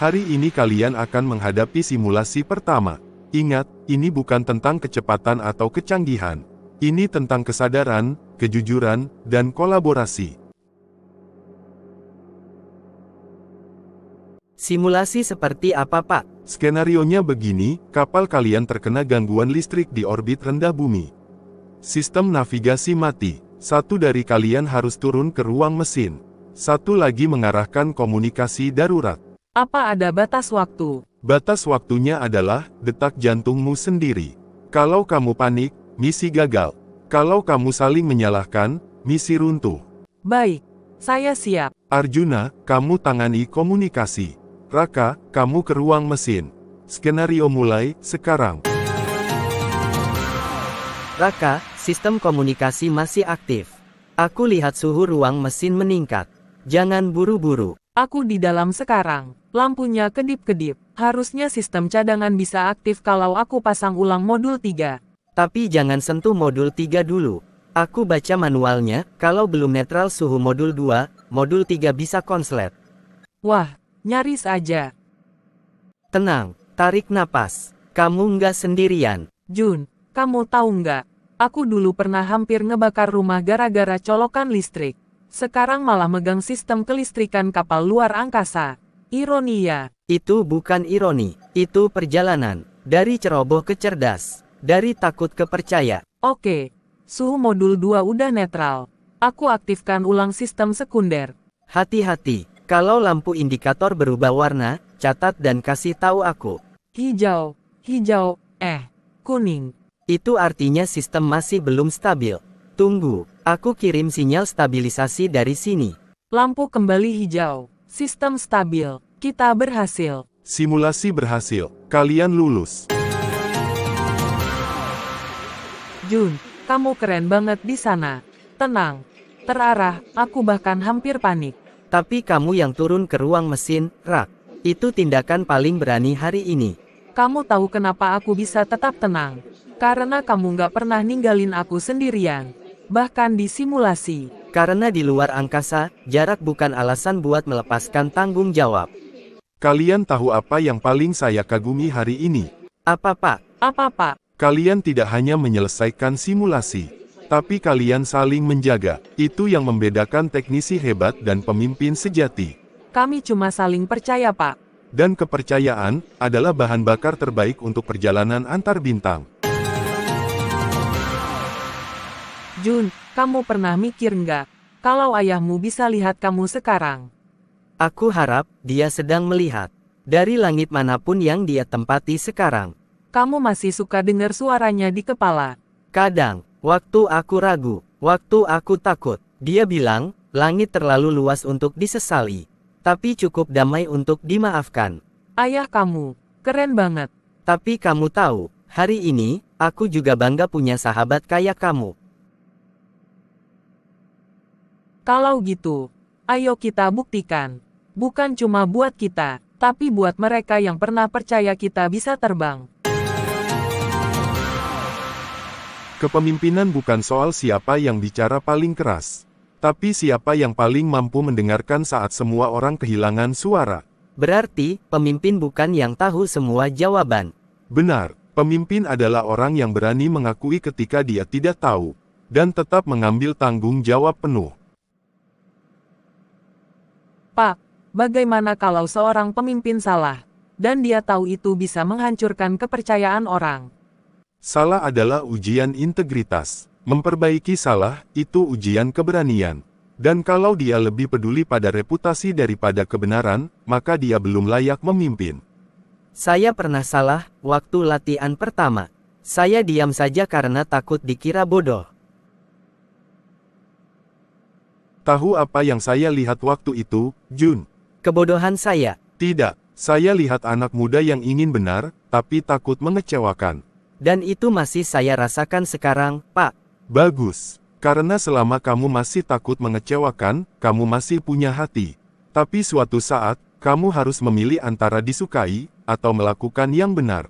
Hari ini kalian akan menghadapi simulasi pertama. Ingat, ini bukan tentang kecepatan atau kecanggihan. Ini tentang kesadaran, kejujuran, dan kolaborasi. Simulasi seperti apa, Pak? Skenarionya begini, kapal kalian terkena gangguan listrik di orbit rendah bumi. Sistem navigasi mati. Satu dari kalian harus turun ke ruang mesin. Satu lagi mengarahkan komunikasi darurat. Apa ada batas waktu? Batas waktunya adalah detak jantungmu sendiri. Kalau kamu panik, misi gagal. Kalau kamu saling menyalahkan, misi runtuh. Baik, saya siap. Arjuna, kamu tangani komunikasi. Raka, kamu ke ruang mesin. Skenario mulai sekarang. Raka, sistem komunikasi masih aktif. Aku lihat suhu ruang mesin meningkat. Jangan buru-buru. Aku di dalam sekarang. Lampunya kedip-kedip. Harusnya sistem cadangan bisa aktif kalau aku pasang ulang modul 3. Tapi jangan sentuh modul 3 dulu. Aku baca manualnya, kalau belum netral suhu modul 2, modul 3 bisa konslet. Wah, nyaris aja. Tenang, tarik napas. Kamu nggak sendirian. Jun, kamu tahu nggak? Aku dulu pernah hampir ngebakar rumah gara-gara colokan listrik. Sekarang malah megang sistem kelistrikan kapal luar angkasa. Ironi ya. Itu bukan ironi, itu perjalanan. Dari ceroboh ke cerdas. Dari takut ke percaya. Oke, suhu modul 2 udah netral. Aku aktifkan ulang sistem sekunder. Hati-hati, kalau lampu indikator berubah warna, catat dan kasih tahu aku. Hijau, kuning. Itu artinya sistem masih belum stabil. Tunggu, aku kirim sinyal stabilisasi dari sini. Lampu kembali hijau. Sistem stabil. Kita berhasil. Simulasi berhasil. Kalian lulus. Jun, kamu keren banget di sana. Tenang. Terarah, aku bahkan hampir panik. Tapi kamu yang turun ke ruang mesin, Rak. Itu tindakan paling berani hari ini. Kamu tahu kenapa aku bisa tetap tenang? Karena kamu nggak pernah ninggalin aku sendirian. Bahkan di simulasi. Karena di luar angkasa, jarak bukan alasan buat melepaskan tanggung jawab. Kalian tahu apa yang paling saya kagumi hari ini? Apa, Pak? Apa, Pak? Kalian tidak hanya menyelesaikan simulasi, tapi kalian saling menjaga. Itu yang membedakan teknisi hebat dan pemimpin sejati. Kami cuma saling percaya, Pak. Dan kepercayaan adalah bahan bakar terbaik untuk perjalanan antar bintang. Jun, kamu pernah mikir nggak, kalau ayahmu bisa lihat kamu sekarang? Aku harap dia sedang melihat. Dari langit manapun yang dia tempati sekarang. Kamu masih suka dengar suaranya di kepala. Kadang, waktu aku ragu, waktu aku takut, dia bilang, langit terlalu luas untuk disesali. Tapi cukup damai untuk dimaafkan. Ayah kamu, keren banget. Tapi kamu tahu, hari ini, aku juga bangga punya sahabat kayak kamu. Kalau gitu, ayo kita buktikan. Bukan cuma buat kita, tapi buat mereka yang pernah percaya kita bisa terbang. Kepemimpinan bukan soal siapa yang bicara paling keras, tapi siapa yang paling mampu mendengarkan saat semua orang kehilangan suara. Berarti, pemimpin bukan yang tahu semua jawaban. Benar, pemimpin adalah orang yang berani mengakui ketika dia tidak tahu, dan tetap mengambil tanggung jawab penuh. Pak, bagaimana kalau seorang pemimpin salah, dan dia tahu itu bisa menghancurkan kepercayaan orang? Salah adalah ujian integritas. Memperbaiki salah, itu ujian keberanian. Dan kalau dia lebih peduli pada reputasi daripada kebenaran, maka dia belum layak memimpin. Saya pernah salah, waktu latihan pertama. Saya diam saja karena takut dikira bodoh. Tahu apa yang saya lihat waktu itu, Jun? Kebodohan saya. Tidak, saya lihat anak muda yang ingin benar, tapi takut mengecewakan. Dan itu masih saya rasakan sekarang, Pak. Bagus, karena selama kamu masih takut mengecewakan, kamu masih punya hati. Tapi suatu saat, kamu harus memilih antara disukai, atau melakukan yang benar.